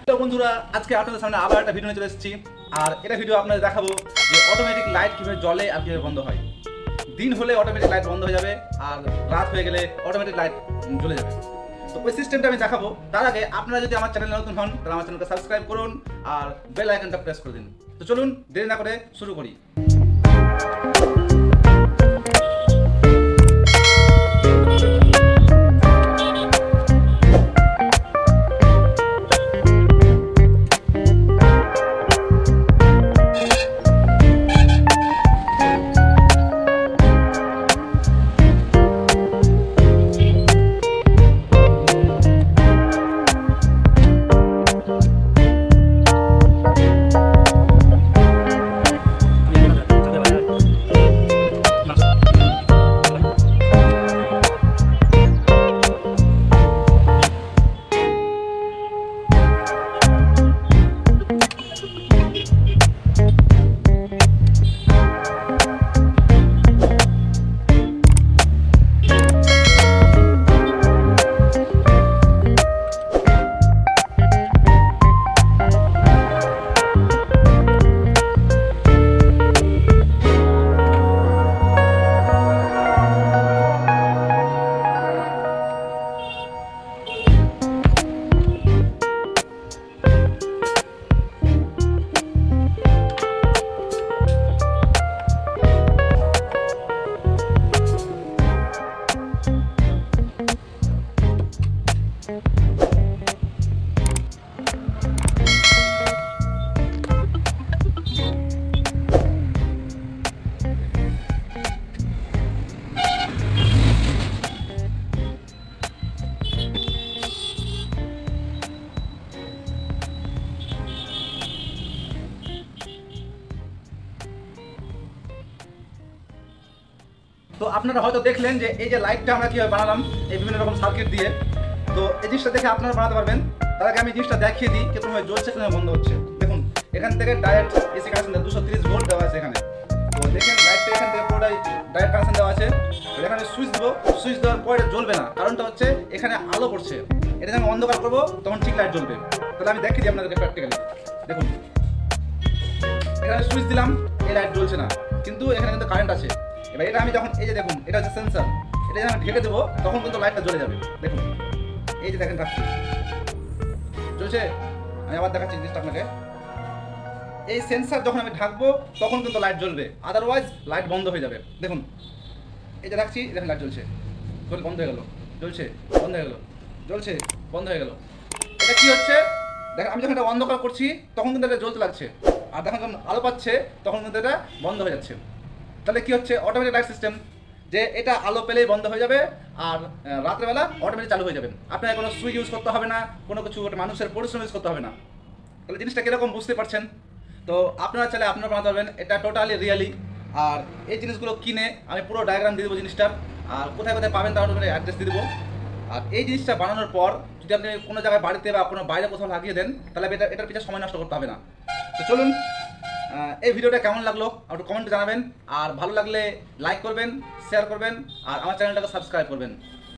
তো বন্ধুরা আজকে আপনাদের সামনে আবার একটা ভিডিও নিয়ে চলে এসেছি। আর এটা ভিডিও আপনাদের দেখাবো যে অটোমেটিক লাইট কিভাবে জ্বলে আর কিভাবে বন্ধ হয়। দিন হলে অটোমেটিক লাইট বন্ধ হয়ে যাবে আর রাত হয়ে গেলে অটোমেটিক লাইট জ্বলে যাবে। তো ওই সিস্টেমটা আমি দেখাবো। তার আগে আপনারা যদি আমার চ্যানেলে নতুন হন তাহলে আমার চ্যানেলকে সাবস্ক্রাইব করুন আর বেল আইকনটা প্রেস করে দিন। তো চলুন দেরি না করে শুরু করি। তো আপনারা হয়তো দেখলেন যে এই যে লাইটটা আমরা কীভাবে বানালাম এই বিভিন্ন রকম সার্কিট দিয়ে। তো এই জিনিসটা দেখে আপনারা বানাতে পারবেন। তার আগে আমি জিনিসটা দেখিয়ে দিই কিরকম জ্বলছে কিভাবে বন্ধ হচ্ছে। দেখুন এখান থেকে ডাইরেক্ট এসি কানেকশন 230 ভোল্ট দেওয়া আছে এখানে। তো দেখেন লাইটটা এখান থেকে পুরোটাই ডাইরেক্ট কানেকশন দেওয়া আছে। এখানে সুইচ দেবো, সুইচ দেওয়ার পরে জ্বলবে না, কারণটা হচ্ছে এখানে আলো পড়ছে। এটা যখন অন্ধকার করবো তখন ঠিক লাইট জ্বলবে। তাহলে আমি দেখিয়ে দিই আপনাদেরকে প্র্যাকটিক্যালি। দেখুন এখানে সুইচ দিলাম, এই লাইট জ্বলছে না, কিন্তু এখানে কিন্তু কারেন্ট আছে। এবার এটা আমি যখন এই যে দেখুন এটা হচ্ছে সেন্সার, এটা যখন ঢেকে দেবো তখন কিন্তু লাইটটা জ্বলে যাবে। দেখুন এই যে দেখেন রাখছি চলছে। আমি আবার দেখাচ্ছি জিনিসটা আপনাকে। এই সেন্সার যখন আমি ঢাকবো তখন কিন্তু লাইট জ্বলবে, আদারওয়াইজ লাইট বন্ধ হয়ে যাবে। দেখুন এই যে রাখছি, দেখেন লাইট জ্বলছে, বন্ধ হয়ে গেল, জ্বলছে, বন্ধ হয়ে গেল, জ্বলছে, বন্ধ হয়ে গেল। এটা কি হচ্ছে দেখেন, আমি যখন এটা অন্ধকার করছি তখন কিন্তু এটা জ্বলতে লাগছে, আর যখন আলো পাচ্ছে তখন কিন্তু এটা বন্ধ হয়ে যাচ্ছে। তাহলে কি হচ্ছে, অটোমেটিক লাইট সিস্টেম, যে এটা আলো পেলেই বন্ধ হয়ে যাবে আর রাত্রেবেলা অটোমেটিক চালু হয়ে যাবে। আপনার কোনো সুইচ ইউজ করতে হবে না, কোনো কিছু মানুষের পরিশ্রম ইউজ করতে হবে না। তাহলে জিনিসটা কীরকম বুঝতে পারছেন। তো আপনারা চাইলে আপনারা বানাতে পারবেন, এটা টোটালি রিয়ালি। আর এই জিনিসগুলো কিনে আমি পুরো ডায়াগ্রাম দিয়ে দেবো জিনিসটার, আর কোথায় কোথায় পাবেন তার অ্যাড্রেস দিয়ে দেবো। আর এই জিনিসটা বানানোর পর যদি আপনি কোনো জায়গায় বাড়িতে বা কোনো বাইরে কোথাও লাগিয়ে দেন তাহলে এটার পিছনে সময় নষ্ট করতে হবে না। তো চলুন এই ভিডিওটা কেমন লাগলো একটু কমেন্টে জানাবেন, আর ভালো লাগলে লাইক করবেন, শেয়ার করবেন, আর আমার চ্যানেলটাকে সাবস্ক্রাইব করবেন।